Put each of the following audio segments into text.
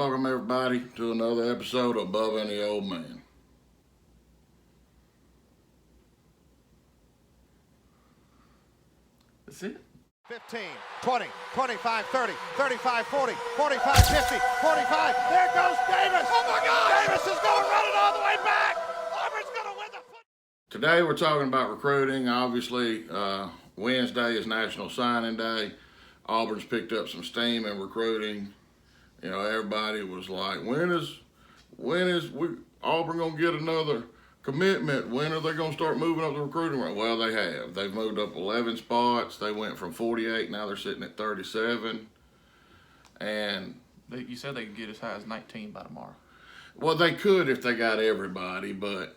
Welcome everybody to another episode of Bubba and the Old Man. That's it. 15, 20, 25, 30, 35, 40, 45, 50, 45. There goes Davis. Oh my God! Davis is going running all the way back. Auburn's going to win the foot. Today we're talking about recruiting. Obviously, Wednesday is National Signing Day. Auburn's picked up some steam in recruiting. You know, everybody was like, when is Auburn gonna get another commitment? When are they gonna start moving up the recruiting rank? Well, they have. They've moved up 11 spots. They went from 48, now they're sitting at 37. And You said they could get as high as 19 by tomorrow. well, they could if they got everybody, but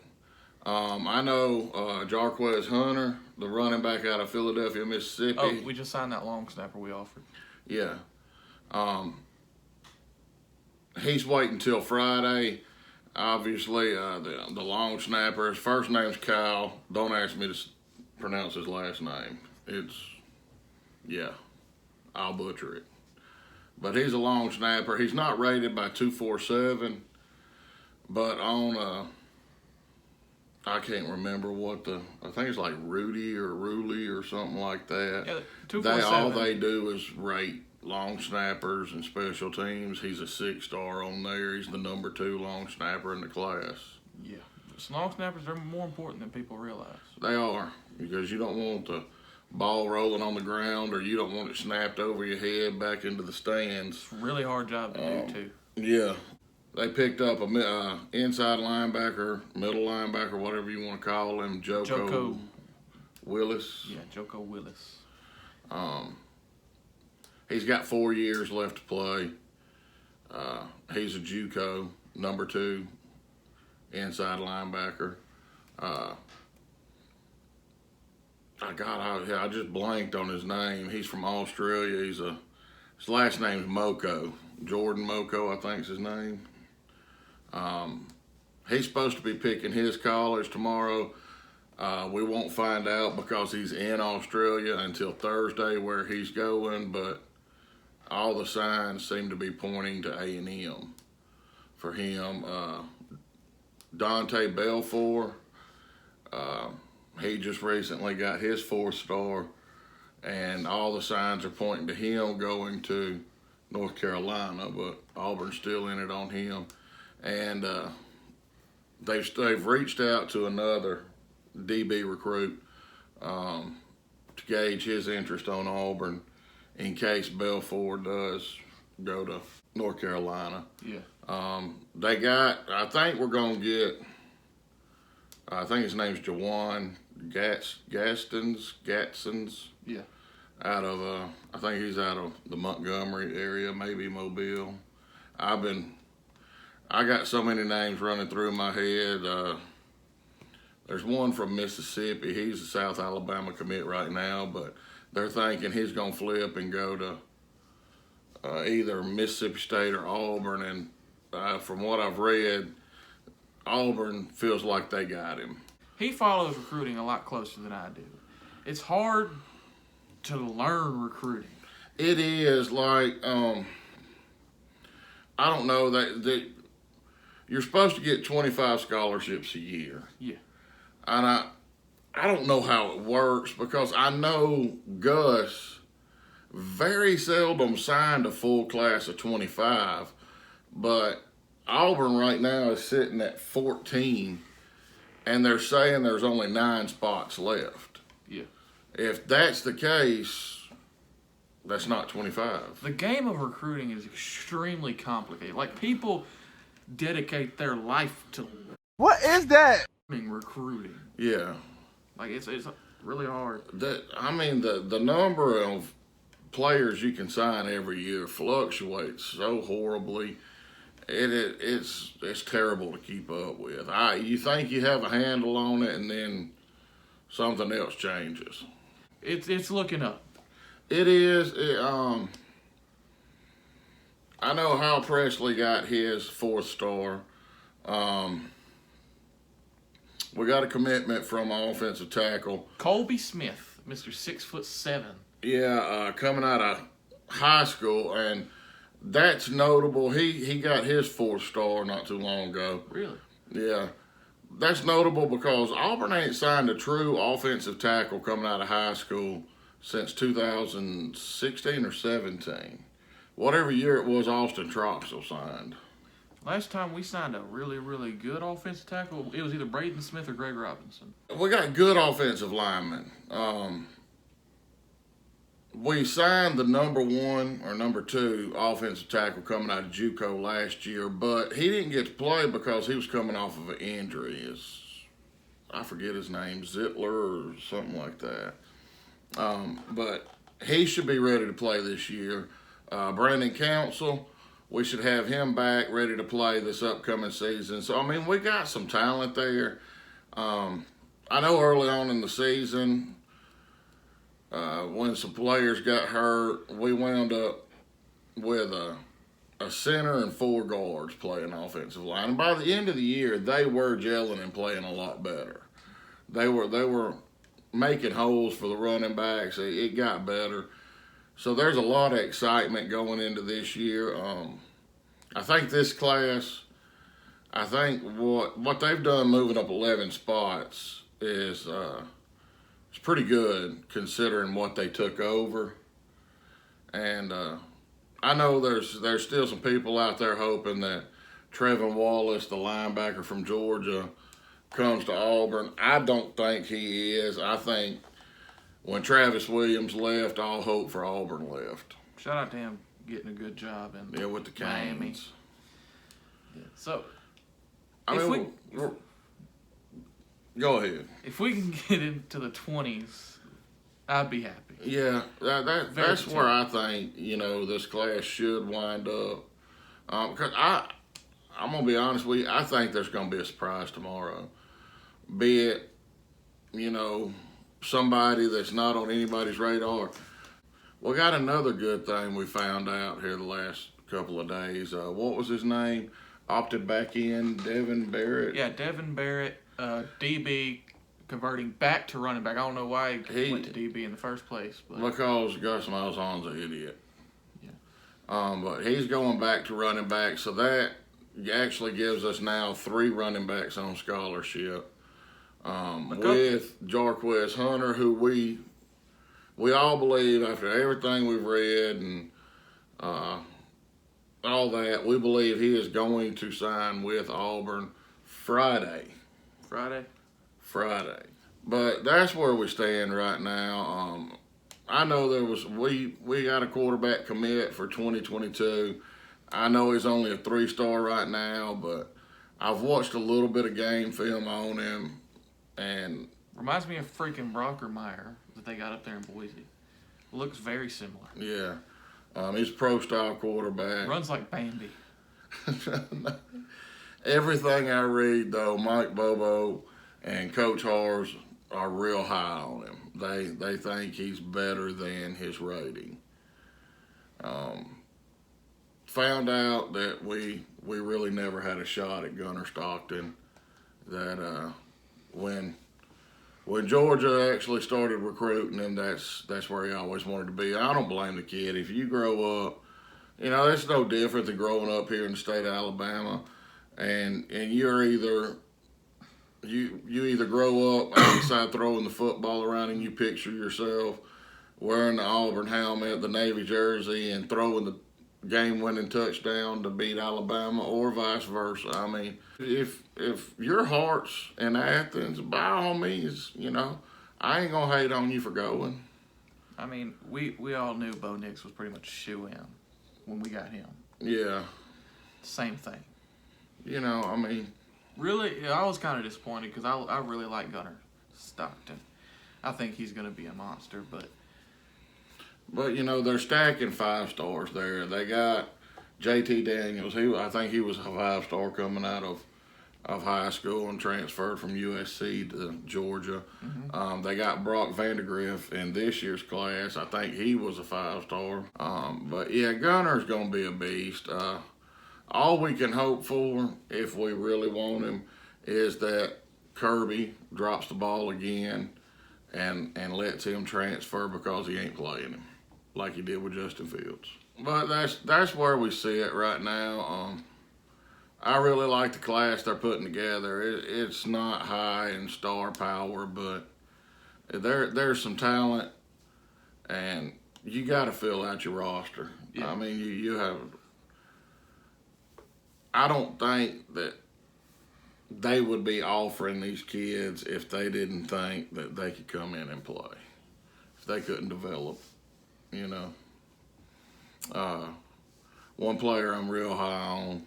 I know Jarquez Hunter, the running back out of Philadelphia, Mississippi. Oh, we just signed that long snapper we offered. Yeah. He's waiting till Friday. Obviously, the long snapper, his first name's Kyle. Don't ask me to pronounce his last name. I'll butcher it. But he's a long snapper. He's not rated by 247, but on, I can't remember I think it's like Rudy or Ruley or something like that. Yeah, 247. All they do is rate long snappers and special teams. He's a 6-star on there. He's the number 2 long snapper in the class. Yeah. Long snappers are more important than people realize. They are, because you don't want the ball rolling on the ground, or you don't want it snapped over your head back into the stands. It's a really hard job to do, too. Yeah. They picked up a inside linebacker, middle linebacker, whatever you want to call him, Joko Willis. Yeah, Joko Willis. He's got 4 years left to play. He's a JUCO, number 2 inside linebacker. I just blanked on his name. He's from Australia. His last name's Moko. Jordan Moko, I think's his name. He's supposed to be picking his college tomorrow. We won't find out because he's in Australia until Thursday where he's going, but all the signs seem to be pointing to A&M for him. Dante Belfour, he just recently got his 4th star, and all the signs are pointing to him going to North Carolina, but Auburn's still in it on him. And they've reached out to another DB recruit to gauge his interest on Auburn in case Belfour does go to North Carolina. Yeah. I think we're going to get, I think his name's Jawan Gatsons. Yeah. Out of, I think he's out of the Montgomery area, maybe Mobile. I got so many names running through my head. There's one from Mississippi. He's a South Alabama commit right now, but they're thinking he's going to flip and go to either Mississippi State or Auburn. And from what I've read, Auburn feels like they got him. He follows recruiting a lot closer than I do. It's hard to learn recruiting. It is like, I don't know, that you're supposed to get 25 scholarships a year. Yeah. And I don't know how it works, because I know Gus very seldom signed a full class of 25, but Auburn right now is sitting at 14, and they're saying there's only 9 spots left. Yeah. If that's the case, that's not 25. The game of recruiting is extremely complicated. Like, people dedicate their life to What is that? recruiting. Yeah. Like, it's really hard. The number of players you can sign every year fluctuates so horribly. It's terrible to keep up with. You think you have a handle on it, and then something else changes. It's looking up. It is. I know Hal Presley got his 4th star. We got a commitment from an offensive tackle. Colby Smith, Mr. 6'7". Yeah, coming out of high school, and That's notable. He got his 4th star not too long ago. Really? Yeah. That's notable because Auburn ain't signed a true offensive tackle coming out of high school since 2016 or 17. Whatever year it was, Austin Troxell signed. Last time we signed a really, really good offensive tackle, it was either Braden Smith or Greg Robinson. We got good offensive linemen. We signed the number 1 or number 2 offensive tackle coming out of JUCO last year, but he didn't get to play because he was coming off of an injury. I forget his name, Zittler or something like that. But he should be ready to play this year. Brandon Council, we should have him back ready to play this upcoming season. So, I mean, we got some talent there. I know early on in the season, when some players got hurt, we wound up with a center and 4 guards playing offensive line. And by the end of the year, they were gelling and playing a lot better. They were making holes for the running backs. It got better. So there's a lot of excitement going into this year. I think this class, what they've done moving up 11 spots is it's pretty good considering what they took over. And I know there's still some people out there hoping that Trevin Wallace, the linebacker from Georgia, comes to Auburn. I don't think he is. I think when Travis Williams left, all hope for Auburn left. Shout out to him getting a good job in with the Miami. Canes. Yeah. So, go ahead. If we can get into the 20s, I'd be happy. Yeah, that's where I think this class should wind up. Because I'm gonna be honest with you, I think there's gonna be a surprise tomorrow. Be it, somebody that's not on anybody's radar. We got another good thing we found out here the last couple of days. What was his name? Opted back in, Devin Barrett. Yeah, Devin Barrett, DB, converting back to running back. I don't know why he went to DB in the first place. But. Because Gus Malzahn's an idiot. Yeah. But he's going back to running back, so that actually gives us now 3 running backs on scholarship. With Jarquez Hunter, who we all believe after everything we've read and all that, we believe he is going to sign with Auburn Friday. But that's where we stand right now. I know we got a quarterback commit for 2022. I know he's only a 3-star right now, but I've watched a little bit of game film on him. And reminds me of freaking Brockermeyer that they got up there in Boise. Looks very similar. Yeah. He's a pro-style quarterback. Runs like Bambi. Everything I read, though, Mike Bobo and Coach Hars are real high on him. They think he's better than his rating. Found out that we really never had a shot at Gunnar Stockton. That when Georgia actually started recruiting him, that's where he always wanted to be. I don't blame the kid. If you grow up, it's no different than growing up here in the state of Alabama, and you're either you grow up outside throwing the football around and you picture yourself wearing the Auburn helmet, the Navy jersey, and throwing the game-winning touchdown to beat Alabama, or vice versa. I mean, if your heart's in Athens, by all means, I ain't gonna hate on you for going. I mean, we all knew Bo Nix was pretty much a shoo-in when we got him. Yeah. Same thing. I mean. Really, I was kind of disappointed because I really like Gunnar Stockton. I think he's going to be a monster, but they're stacking 5-stars there. They got JT Daniels. I think he was a 5-star coming out of high school and transferred from USC to Georgia. Mm-hmm. They got Brock Vandegrift in this year's class. I think he was a 5-star. But yeah, Gunnar's going to be a beast. All we can hope for, if we really want him, is that Kirby drops the ball again and lets him transfer because he ain't playing him like he did with Justin Fields. But that's where we see it right now. I really like the class they're putting together. It's not high in star power, but there's some talent, and you got to fill out your roster. Yeah. I mean, you have. I don't think that they would be offering these kids if they didn't think that they could come in and play. If they couldn't develop, you know. One player I'm real high on,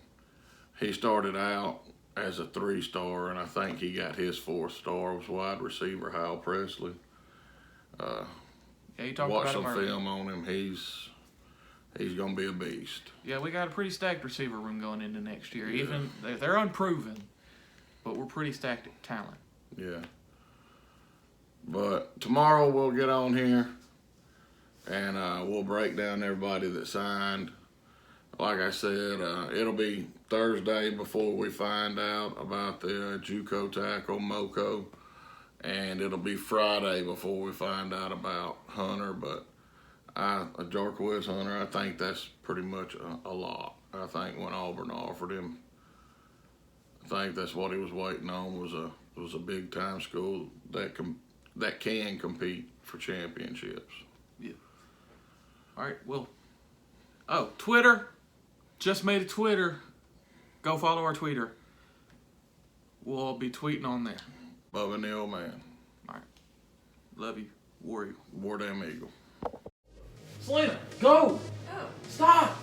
he started out as a 3-star, and I think he got his 4th star, was wide receiver Hal Presley. Yeah, you talked Watch about him some earlier. film on him. He's going to be a beast. Yeah, we got a pretty stacked receiver room going into next year. Even they're unproven, but we're pretty stacked at talent. Yeah. But tomorrow we'll get on here and we'll break down everybody that signed. Like I said, it'll be Thursday before we find out about the JUCO tackle, Moko. And it'll be Friday before we find out about Hunter. But a Jarquez Hunter, I think that's pretty much a lot. I think when Auburn offered him, I think that's what he was waiting on, was a big time school that can compete for championships. Yeah. All right. Well. Oh, Twitter. Just made a Twitter. Go follow our Twitter. We'll be tweeting on there. Bubba and the old man. All right. Love you, Warrior. War Damn Eagle. Selena, go! Oh. Stop!